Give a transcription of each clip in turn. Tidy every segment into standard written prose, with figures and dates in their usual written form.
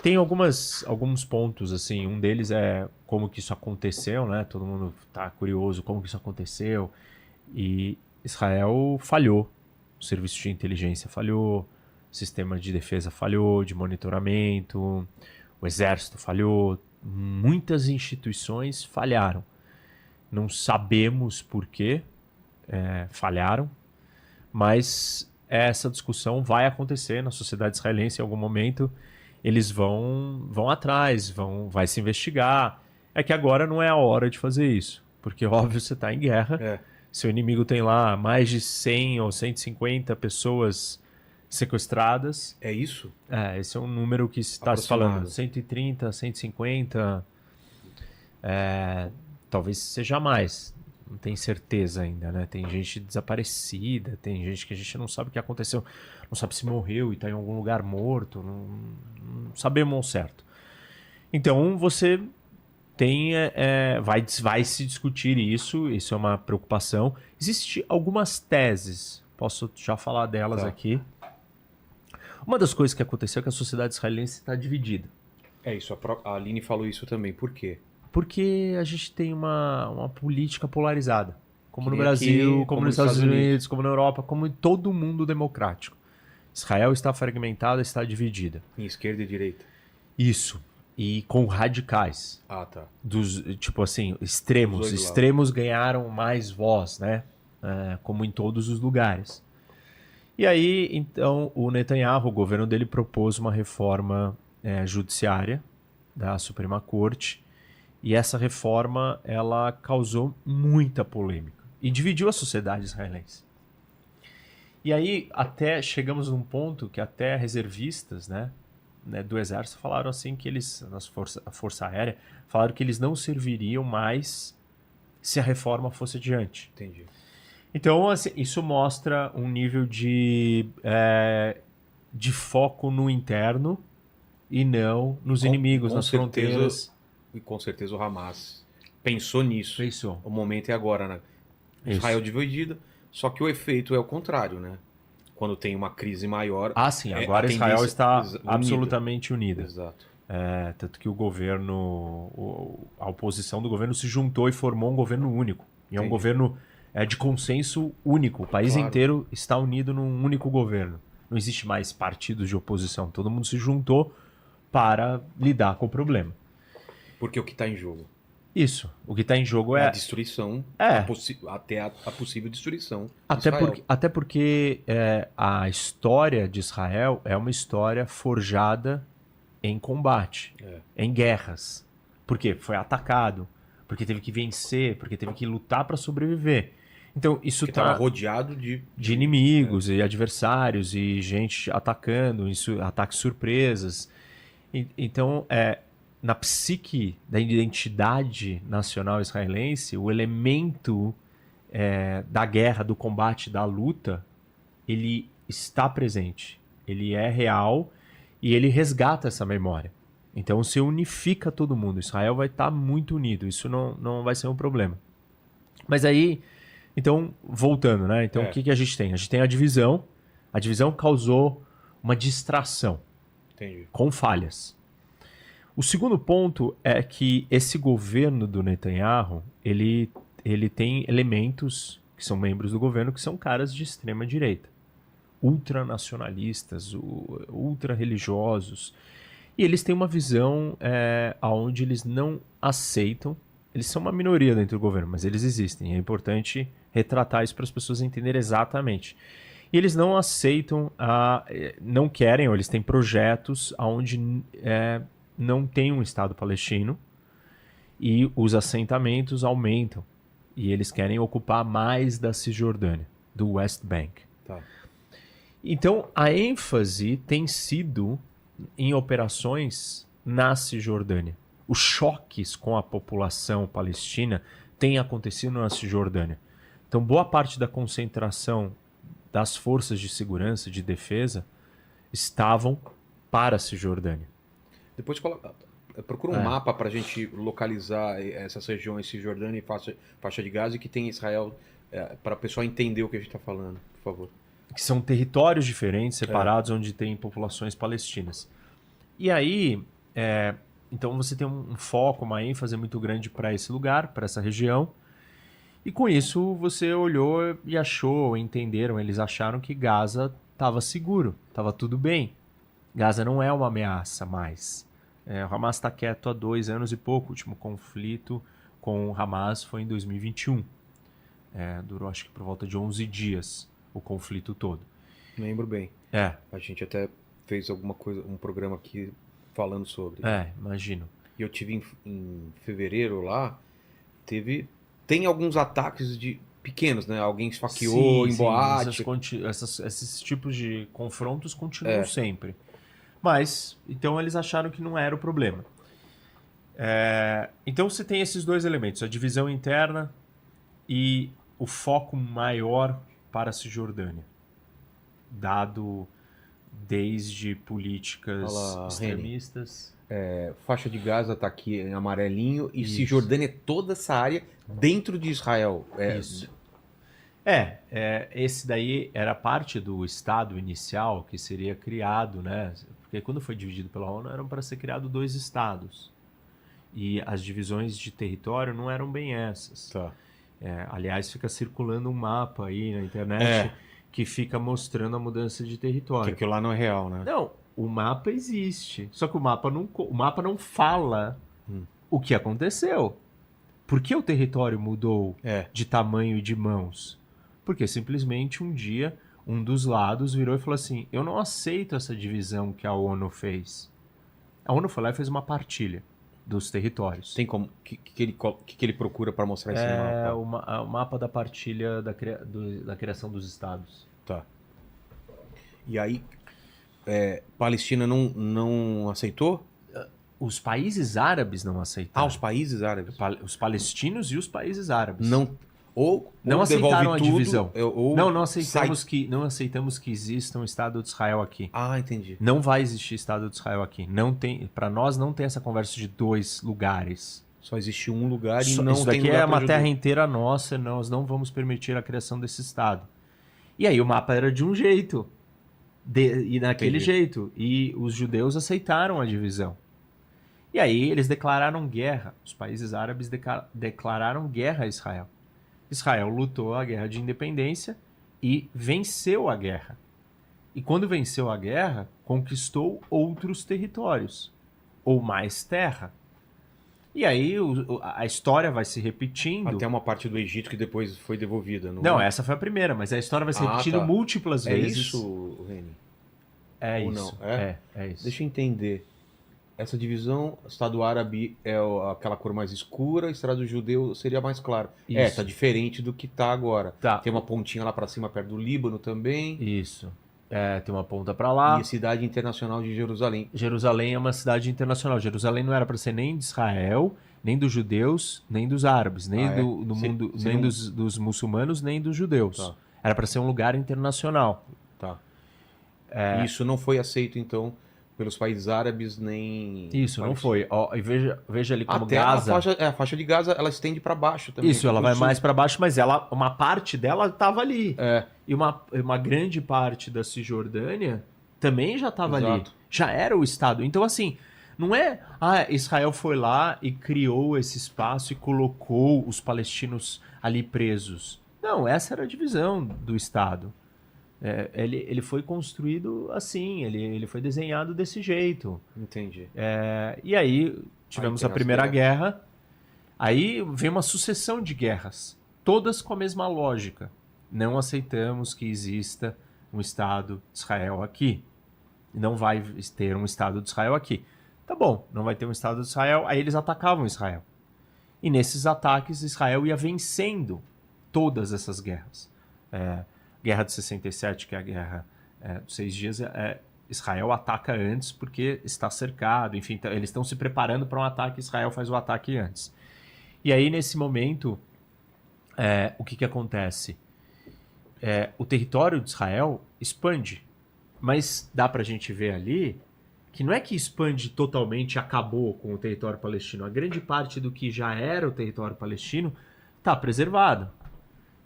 tem alguns pontos, assim. Um deles é como que isso aconteceu, né? Todo mundo tá curioso como que isso aconteceu. E Israel falhou. O serviço de inteligência falhou, o sistema de defesa falhou, de monitoramento, o exército falhou, muitas instituições falharam. Não sabemos por que falharam, mas essa discussão vai acontecer na sociedade israelense em algum momento. Eles vão atrás, vai se investigar. É que agora não é a hora de fazer isso, porque óbvio você está em guerra. É. Seu inimigo tem lá mais de 100 ou 150 pessoas sequestradas. É isso? Esse é um número que está se falando. 130, 150. Talvez seja mais. Não tem certeza ainda, né? Tem gente desaparecida, tem gente que a gente não sabe o que aconteceu. Não sabe se morreu e está em algum lugar morto. Não sabemos ao certo. Então você tem, vai se discutir isso é uma preocupação. Existem algumas teses, posso já falar delas aqui. Uma das coisas que aconteceu é que a sociedade israelense está dividida. É isso, a Aline falou isso também. Por quê? Porque a gente tem uma política polarizada. Como no nem Brasil, aqui, como nos Estados Unidos, como na Europa, como em todo mundo democrático. Israel está fragmentada, está dividida. Em esquerda e direita. Isso. E com radicais. Ah, tá. Tipo assim, extremos. Extremos ganharam mais voz, né? Como em todos os lugares. E aí, então, o Netanyahu, o governo dele, propôs uma reforma judiciária da Suprema Corte. E essa reforma, ela causou muita polêmica. E dividiu a sociedade israelense. E aí, até chegamos num ponto que até reservistas, né, do exército falaram assim que eles, a Força Aérea, falaram que eles não serviriam mais se a reforma fosse adiante. Entendi. Então, assim, isso mostra um nível de foco no interno e não nos inimigos, nas fronteiras. E com certeza o Hamas pensou nisso. Pensou. O momento é agora, né? Israel dividida, só que o efeito é o contrário, né? Quando tem uma crise maior... Ah, sim. Agora Israel está absolutamente unida. Exato. Tanto que o governo, a oposição do governo se juntou e formou um governo único. E é um governo de consenso único. O país inteiro está unido num único governo. Não existe mais partidos de oposição. Todo mundo se juntou para lidar com o problema. Porque o que está em jogo? Isso. O que está em jogo é... a destruição, até a possível destruição de Israel. Até porque a história de Israel é uma história forjada em combate, em guerras. Por quê? Foi atacado, porque teve que vencer, porque teve que lutar para sobreviver. Então, isso estava rodeado de inimigos e adversários e gente atacando, ataques surpresas. Então, na psique da identidade nacional israelense, o elemento da guerra, do combate, da luta, ele está presente. Ele é real e ele resgata essa memória. Então, se unifica todo mundo. Israel vai estar muito unido. Isso não vai ser um problema. Mas aí, então, voltando, né? Então, o que a gente tem? A gente tem a divisão. A divisão causou uma distração. Entendi. Com falhas. O segundo ponto é que esse governo do Netanyahu, ele tem elementos que são membros do governo que são caras de extrema direita, ultranacionalistas, ultra-religiosos, e eles têm uma visão onde eles não aceitam, eles são uma minoria dentro do governo, mas eles existem, é importante retratar isso para as pessoas entenderem exatamente. E eles não aceitam, não querem, ou eles têm projetos onde não tem um Estado palestino e os assentamentos aumentam. E eles querem ocupar mais da Cisjordânia, do West Bank. Tá. Então, a ênfase tem sido em operações na Cisjordânia. Os choques com a população palestina têm acontecido na Cisjordânia. Então, boa parte da concentração das forças de segurança, de defesa, estavam para a Cisjordânia. Depois procura um mapa para a gente localizar essas regiões, Cisjordânia e faixa de Gaza, que tem Israel, para o pessoal entender o que a gente está falando, por favor. Que são territórios diferentes, separados, onde tem populações palestinas. E aí, Então você tem um foco, uma ênfase muito grande para esse lugar, para essa região. E com isso você olhou e achou, entenderam, eles acharam que Gaza estava seguro, estava tudo bem. Gaza não é uma ameaça mais. O Hamas está quieto há 2 anos e pouco. O último conflito com o Hamas foi em 2021. Durou acho que por volta de 11 dias o conflito todo. Lembro bem. A gente até fez alguma coisa, um programa aqui falando sobre. Imagino. E eu tive em fevereiro lá, tem alguns ataques de pequenos, né? Alguém esfaqueou em boate. Esses tipos de confrontos continuam sempre. Mas, então eles acharam que não era o problema. Então você tem esses 2 elementos, a divisão interna e o foco maior para a Cisjordânia, dado desde políticas extremistas. Faixa de Gaza está aqui em amarelinho e Cisjordânia é toda essa área dentro de Israel. Isso. Esse daí era parte do Estado inicial que seria criado, né? Porque quando foi dividido pela ONU eram para ser criados 2 estados. E as divisões de território não eram bem essas. Tá. Aliás, fica circulando um mapa aí na internet que fica mostrando a mudança de território. Que aquilo lá não é real, né? Não, o mapa existe. Só que o mapa não fala o que aconteceu. Por que o território mudou de tamanho e de mãos? Porque simplesmente um dia um dos lados virou e falou assim: eu não aceito essa divisão que a ONU fez. A ONU foi lá e fez uma partilha dos territórios. Tem como? O que ele procura para mostrar esse mapa? O mapa da partilha da criação dos estados. Tá. E aí, Palestina não aceitou? Os países árabes não aceitaram. Os países árabes. Os palestinos e os países árabes. Não aceitaram a tudo, divisão. Não aceitamos que exista um Estado de Israel aqui. Entendi. Não vai existir Estado de Israel aqui. Não tem, para nós não tem essa conversa de 2 lugares. Só existe um lugar e não isso tem daqui lugar é uma terra inteira nossa, nós não vamos permitir a criação desse Estado. E aí o mapa era de um jeito. E daquele jeito. E os judeus aceitaram a divisão. E aí eles declararam guerra. Os países árabes declararam guerra a Israel. Israel lutou a guerra de independência e venceu a guerra. E quando venceu a guerra, conquistou outros territórios, ou mais terra. E aí a história vai se repetindo. Até uma parte do Egito que depois foi devolvida. Não, essa foi a primeira, mas a história vai se repetindo múltiplas vezes. É isso, Reni? É ou isso. Não? É isso. Deixa eu entender. Essa divisão, Estado árabe é aquela cor mais escura, Estado judeu seria mais claro. Isso. Tá diferente do que tá agora. Tá. Tem uma pontinha lá para cima, perto do Líbano também. Isso. Tem uma ponta para lá. E a cidade internacional de Jerusalém. Jerusalém é uma cidade internacional. Jerusalém não era para ser nem de Israel, nem dos judeus, nem dos árabes, nem do mundo, nem dos muçulmanos, nem dos judeus. Tá. Era para ser um lugar internacional. Tá. Isso não foi aceito, então, pelos países árabes, nem... Isso, não foi. E veja ali como até Gaza... a faixa de Gaza, ela estende para baixo também. Isso, ela vai mais para baixo, mas uma parte dela estava ali. E uma grande parte da Cisjordânia também já estava ali. Já era o Estado. Então, assim, não é... Israel foi lá e criou esse espaço e colocou os palestinos ali presos. Não, essa era a divisão do Estado. Ele foi construído assim, ele foi desenhado desse jeito. Entendi. E aí tivemos a Primeira Guerra, aí vem uma sucessão de guerras, todas com a mesma lógica. Não aceitamos que exista um Estado de Israel aqui. Não vai ter um Estado de Israel aqui. Tá bom, não vai ter um Estado de Israel, aí eles atacavam Israel. E nesses ataques, Israel ia vencendo todas essas guerras. Guerra de 67, que é a guerra dos 6 dias, Israel ataca antes porque está cercado, enfim, então, eles estão se preparando para um ataque, Israel faz o ataque antes. E aí, nesse momento, o que acontece? O território de Israel expande, mas dá para a gente ver ali que não é que expande totalmente e acabou com o território palestino. A grande parte do que já era o território palestino está preservado.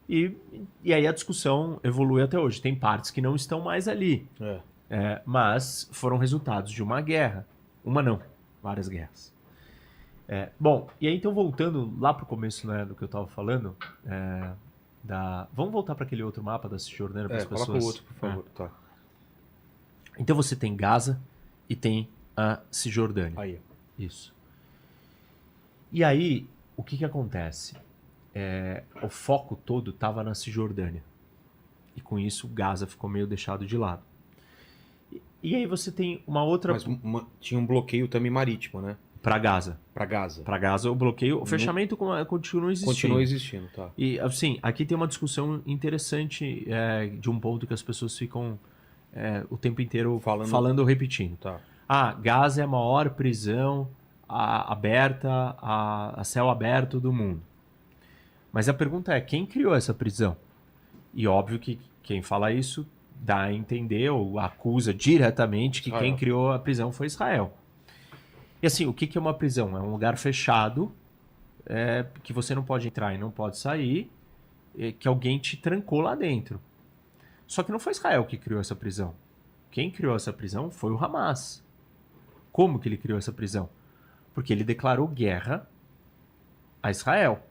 E aí a discussão evolui até hoje. Tem partes que não estão mais ali. Mas foram resultados de uma guerra. Uma não. Várias guerras. Bom, e aí então voltando lá pro começo, né, do que eu tava falando, vamos voltar para aquele outro mapa da Cisjordânia para as pessoas. Coloca o outro, por favor. Tá. Então você tem Gaza e tem a Cisjordânia. Aí. Isso. E aí, o que acontece? O foco todo estava na Cisjordânia. E com isso, Gaza ficou meio deixado de lado. E aí você tem uma outra... Mas tinha um bloqueio também marítimo, né? Para Gaza. Para Gaza. Para Gaza, o bloqueio, o fechamento continua existindo. Continua existindo, tá. E, assim, aqui tem uma discussão interessante de um ponto que as pessoas ficam o tempo inteiro falando ou repetindo. Tá. Gaza é a maior prisão aberta, a céu aberto do mundo. Mas a pergunta é, quem criou essa prisão? E óbvio que quem fala isso dá a entender ou acusa diretamente que quem criou a prisão foi Israel. E assim, o que é uma prisão? É um lugar fechado, que você não pode entrar e não pode sair, que alguém te trancou lá dentro. Só que não foi Israel que criou essa prisão. Quem criou essa prisão foi o Hamas. Como que ele criou essa prisão? Porque ele declarou guerra a Israel.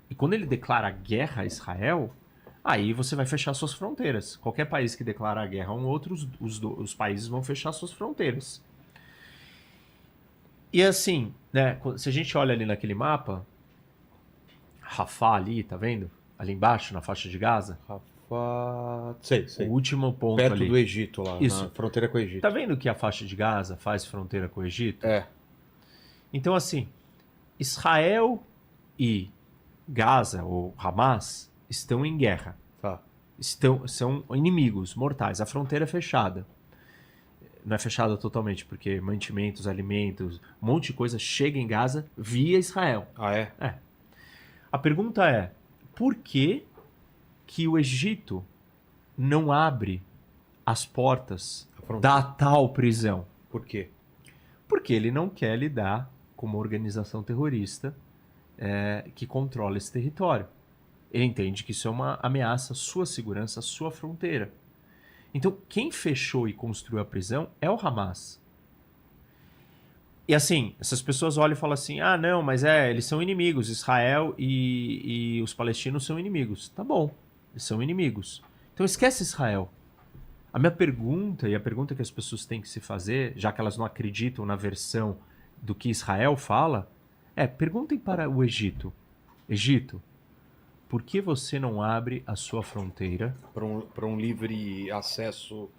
E quando ele declara guerra a Israel, aí você vai fechar suas fronteiras. Qualquer país que declarar guerra a um outro, os países vão fechar suas fronteiras. E assim, né, se a gente olha ali naquele mapa, Rafah ali, tá vendo? Ali embaixo, na faixa de Gaza. Rafah... Sei. O último ponto perto ali. Do Egito lá, isso. Na fronteira com o Egito. Tá vendo que a faixa de Gaza faz fronteira com o Egito? Então assim, Israel e Gaza, ou Hamas, estão em guerra. Tá. São inimigos mortais. A fronteira é fechada. Não é fechada totalmente, porque mantimentos, alimentos, um monte de coisa chega em Gaza via Israel. A pergunta é, por que o Egito não abre as portas da tal prisão? Por quê? Porque ele não quer lidar com uma organização terrorista que controla esse território. Ele entende que isso é uma ameaça à sua segurança, à sua fronteira. Então, quem fechou e construiu a prisão é o Hamas. E assim, essas pessoas olham e falam assim, não, mas eles são inimigos, Israel e os palestinos são inimigos. Tá bom, eles são inimigos. Então esquece Israel. A minha pergunta, e a pergunta que as pessoas têm que se fazer, já que elas não acreditam na versão do que Israel fala, perguntem para o Egito. Egito, por que você não abre a sua fronteira para um livre acesso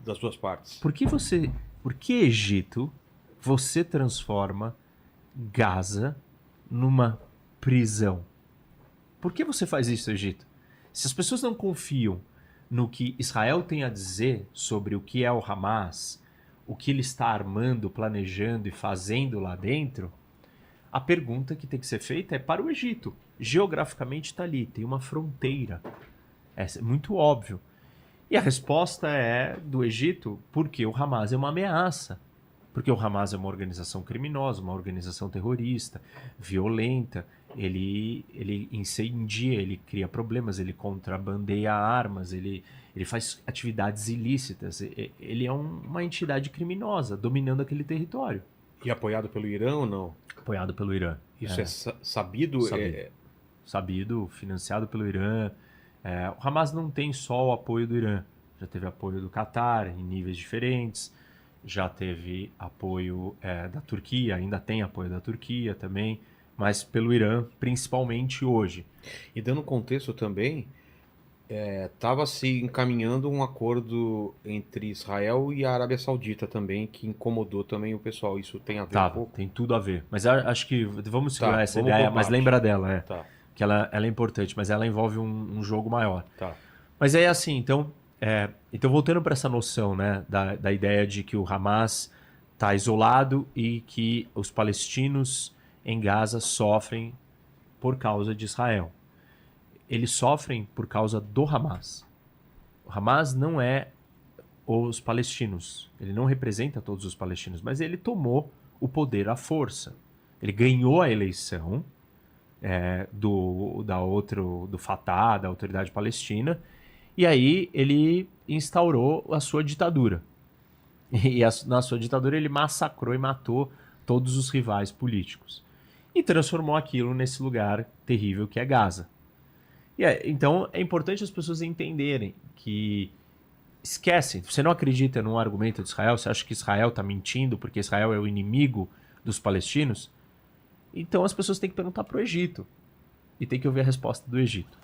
das duas partes? Por que Egito você transforma Gaza numa prisão? Por que você faz isso, Egito? Se as pessoas não confiam no que Israel tem a dizer sobre o que é o Hamas, o que ele está armando, planejando e fazendo lá dentro, a pergunta que tem que ser feita é para o Egito. Geograficamente está ali, tem uma fronteira. É muito óbvio. E a resposta é do Egito porque o Hamas é uma ameaça. Porque o Hamas é uma organização criminosa, uma organização terrorista, violenta. Ele incendia, ele cria problemas, ele contrabandeia armas, ele faz atividades ilícitas. Ele é uma entidade criminosa dominando aquele território. E apoiado pelo Irã ou não? Apoiado pelo Irã. Isso é sabido? Sabido, financiado pelo Irã. O Hamas não tem só o apoio do Irã. Já teve apoio do Catar em níveis diferentes. Já teve apoio da Turquia, ainda tem apoio da Turquia também. Mas pelo Irã, principalmente hoje. E dando contexto também, estava se encaminhando um acordo entre Israel e a Arábia Saudita também, que incomodou também o pessoal. Isso tem a ver um pouco? Tem tudo a ver. Mas acho que vamos segurar essa ideia, mas lembra dela, que ela é importante, mas ela envolve um jogo maior. Tá. Mas é assim, então voltando para essa noção, né, da ideia de que o Hamas está isolado e que os palestinos em Gaza sofrem por causa de Israel. Eles sofrem por causa do Hamas. O Hamas não é os palestinos. Ele não representa todos os palestinos, mas ele tomou o poder à força. Ele ganhou a eleição do Fatah, da Autoridade Palestina, e aí ele instaurou a sua ditadura. E na sua ditadura ele massacrou e matou todos os rivais políticos. E transformou aquilo nesse lugar terrível que é Gaza. Então é importante as pessoas entenderem que esquecem, você não acredita num argumento de Israel, você acha que Israel está mentindo porque Israel é o inimigo dos palestinos, então as pessoas têm que perguntar para o Egito e tem que ouvir a resposta do Egito.